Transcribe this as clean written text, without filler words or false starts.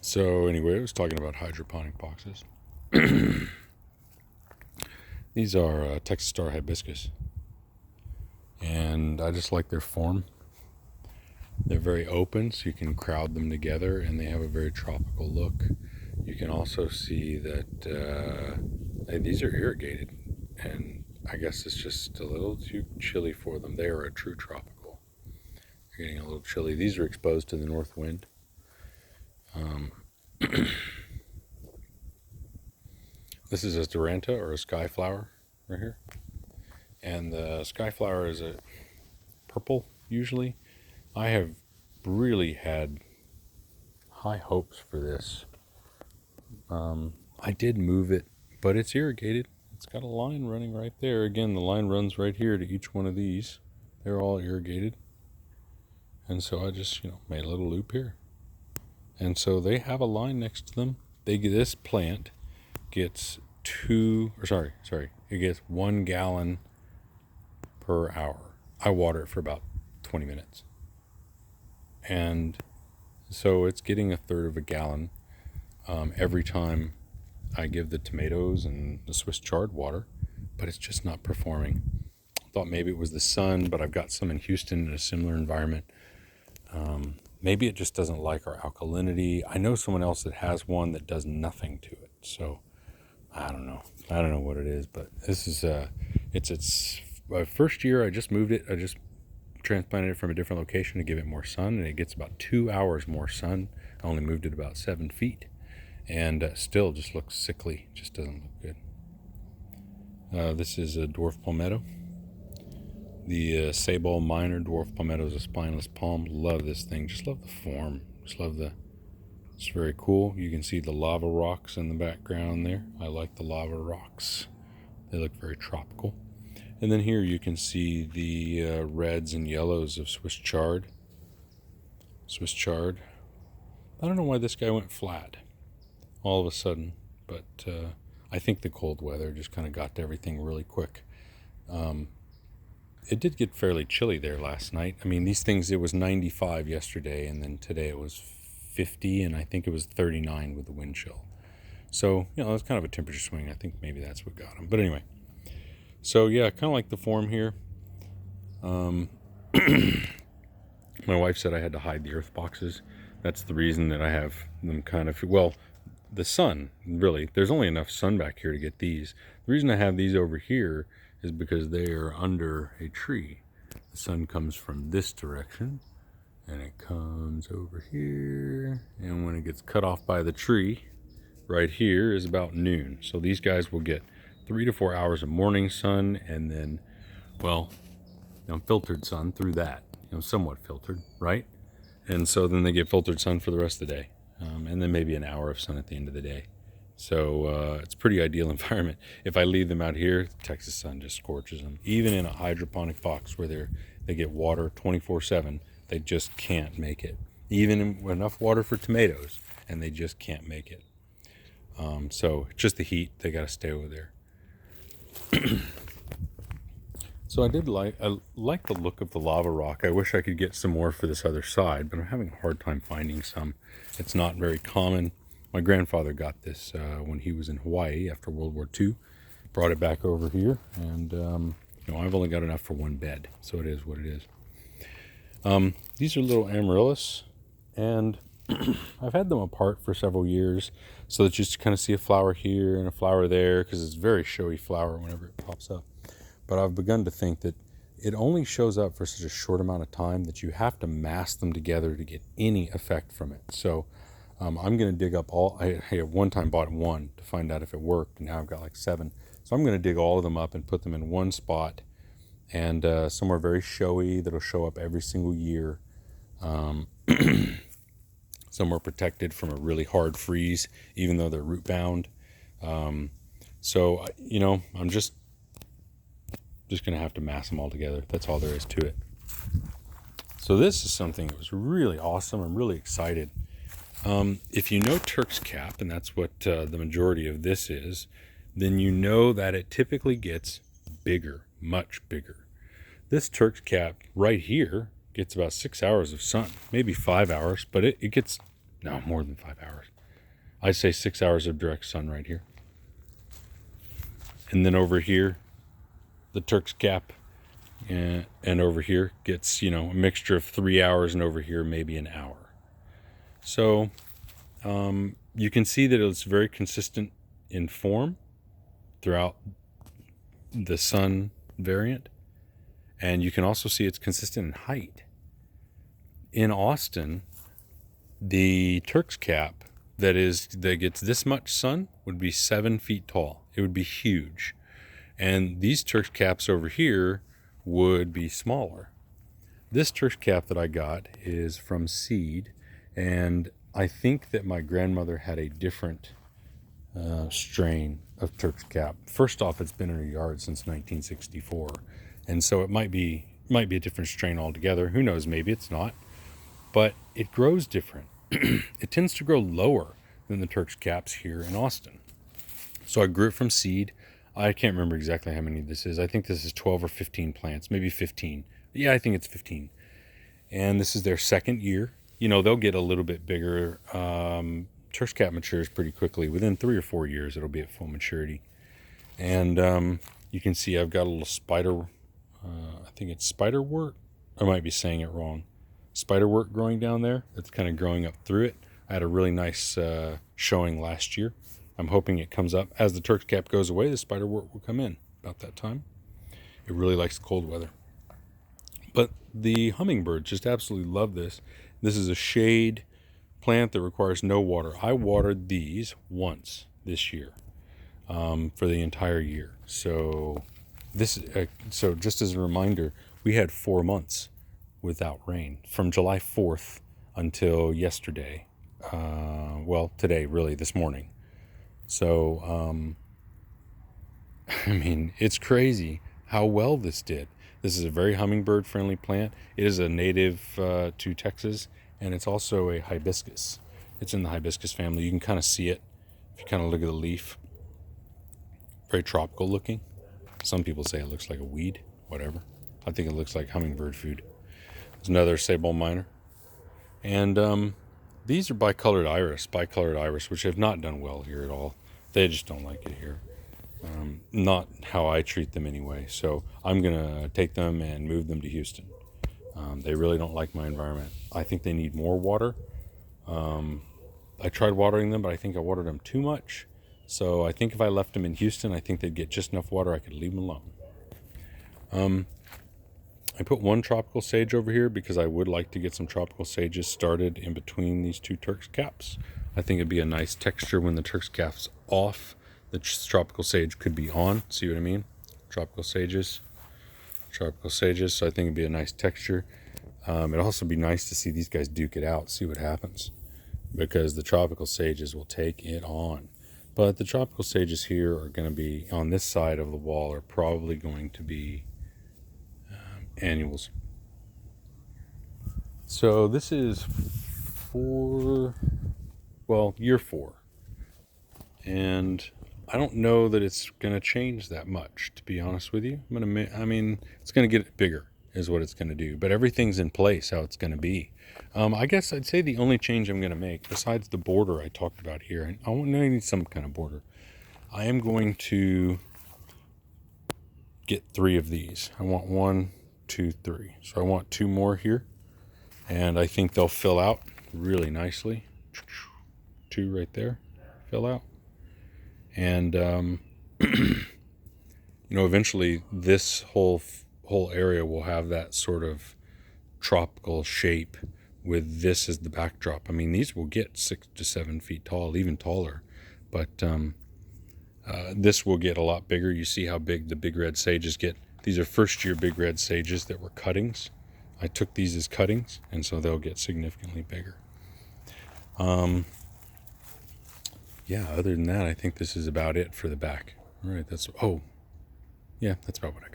So anyway, I was talking about hydroponic boxes. These are Texas Star hibiscus, and I just like their form. They're very open, so you can crowd them together, and they have a very tropical look. You can also see that these are irrigated, and I guess it's just a little too chilly for them. They are a true tropical. They're getting a little chilly. These are exposed to the north wind. This is a Duranta or a sky flower right here. And the sky flower is a purple usually. I have really had high hopes for this. I did move it, but it's irrigated. It's got a line running right there. Again, the line runs right here to each one of these. They're all irrigated. And so I just, made a little loop here. And so they have a line next to them. This plant gets it gets 1 gallon per hour. I water it for about 20 minutes. And so it's getting a third of a gallon every time I give the tomatoes and the Swiss chard water, but it's just not performing. I thought maybe it was the sun, but I've got some in Houston in a similar environment. Maybe it just doesn't like our alkalinity. I know someone else that has one that does nothing to it. So I don't know. I don't know what it is, but this is its first year. I just moved it. I just transplanted it from a different location to give it more sun, and it gets about 2 hours more sun. I only moved it about 7 feet, and still just looks sickly. Just doesn't look good. This is a dwarf palmetto. The Sabal minor dwarf palmetto is a spineless palm. Love this thing. Just love the form. It's very cool. You can see the lava rocks in the background there. I like the lava rocks. They look very tropical. And then here you can see the reds and yellows of Swiss chard. I don't know why this guy went flat all of a sudden, but I think the cold weather just kind of got to everything really quick. It did get fairly chilly there last night. I mean, these things, it was 95 yesterday, and then today it was 50, and I think it was 39 with the wind chill. So, it was kind of a temperature swing. I think maybe that's what got them. But anyway, so yeah, kind of like the form here. My wife said I had to hide the earth boxes. That's the reason that I have them kind of, the sun, really. There's only enough sun back here to get these. The reason I have these over here is because they are under a tree. The sun comes from this direction, and it comes over here, and when it gets cut off by the tree, right here is about noon. So these guys will get 3 to 4 hours of morning sun, and then, filtered sun through that, somewhat filtered, right? And so then they get filtered sun for the rest of the day, and then maybe an hour of sun at the end of the day. So it's a pretty ideal environment. If I leave them out here, Texas sun just scorches them. Even in a hydroponic box where they get water 24/7, they just can't make it. Even enough water for tomatoes, and they just can't make it. So just the heat, they got to stay over there. So I like the look of the lava rock. I wish I could get some more for this other side, but I'm having a hard time finding some. It's not very common. My grandfather got this when he was in Hawaii after World War II. Brought it back over here, and I've only got enough for one bed, so it is what it is. These are little amaryllis, and I've had them apart for several years so that you just kind of see a flower here and a flower there, because it's a very showy flower whenever it pops up. But I've begun to think that it only shows up for such a short amount of time that you have to mass them together to get any effect from it. So I'm going to dig up I at one time bought one to find out if it worked, and now I've got like 7. So I'm going to dig all of them up and put them in one spot, and somewhere very showy that'll show up every single year. Somewhere protected from a really hard freeze, even though they're root bound. So I'm just going to have to mass them all together. That's all there is to it. So this is something that was really awesome. I'm really excited. If you know Turk's cap, and that's what the majority of this is, then you know that it typically gets bigger, much bigger. This Turk's cap right here gets about 6 hours of sun, maybe 5 hours, but it gets No, more than 5 hours. I'd say 6 hours of direct sun right here. And then over here, the Turk's Cap, and over here gets, a mixture of 3 hours, and over here maybe an hour. So you can see that it's very consistent in form throughout the sun variant. And you can also see it's consistent in height. In Austin, the Turk's Cap that gets this much sun would be 7 feet tall. It would be huge. And these Turk's Caps over here would be smaller. This Turk's Cap that I got is from seed, and I think that my grandmother had a different strain of Turk's Cap. First off, it's been in her yard since 1964, and so it might be a different strain altogether. Who knows? Maybe it's not, but it grows different. It tends to grow lower than the Turk's Caps here in Austin. So I grew it from seed. I can't remember exactly how many this is. I think this is 12 or 15 plants, maybe 15. Yeah, I think it's 15. And this is their second year. They'll get a little bit bigger. Turk's Cap matures pretty quickly. Within 3 or 4 years, it'll be at full maturity. And you can see I've got a little spider, I think it's spiderwort. I might be saying it wrong. Spiderwort growing down there. That's kind of growing up through it. I had a really nice showing last year. I'm hoping it comes up. As the Turk's Cap goes away, the spiderwort will come in about that time. It really likes the cold weather. But the hummingbirds just absolutely love this. This is a shade plant that requires no water. I watered these once this year for the entire year. So just as a reminder, we had 4 months without rain from July 4th until yesterday. Today, really, this morning. So, it's crazy how well this did. This is a very hummingbird friendly plant. It is a native to Texas, and it's also a hibiscus. It's in the hibiscus family. You can kind of see it if you kind of look at the leaf. Very tropical looking. Some people say it looks like a weed, whatever. I think it looks like hummingbird food. There's another Sabal minor. And these are bicolored iris, which have not done well here at all. They just don't like it here. Not how I treat them anyway. So I'm going to take them and move them to Houston. They really don't like my environment. I think they need more water. I tried watering them, but I think I watered them too much. So I think if I left them in Houston, I think they'd get just enough water. I could leave them alone. I put one tropical sage over here because I would like to get some tropical sages started in between these two Turk's Caps. I think it'd be a nice texture when the Turk's Cap's off. The tropical sage could be on. See what I mean? Tropical sages. So I think it'd be a nice texture. It'd also be nice to see these guys duke it out, see what happens, because the tropical sages will take it on. But the tropical sages here are going to be on this side of the wall, are probably going to be annuals. So this is year 4. And I don't know that it's going to change that much, to be honest with you. It's going to get bigger is what it's going to do. But everything's in place how it's going to be. I guess I'd say the only change I'm going to make, besides the border I talked about here, and I need some kind of border, I am going to get 3 of these. I want 1, 2, 3. So I want 2 more here. And I think they'll fill out really nicely. 2 right there, fill out. And, eventually this whole area will have that sort of tropical shape with this as the backdrop. These will get 6 to 7 feet tall, even taller. But this will get a lot bigger. You see how big the big red sages get. These are first-year big red sages that were cuttings. I took these as cuttings, and so they'll get significantly bigger. Other than that, I think this is about it for the back. All right, that's about what I got.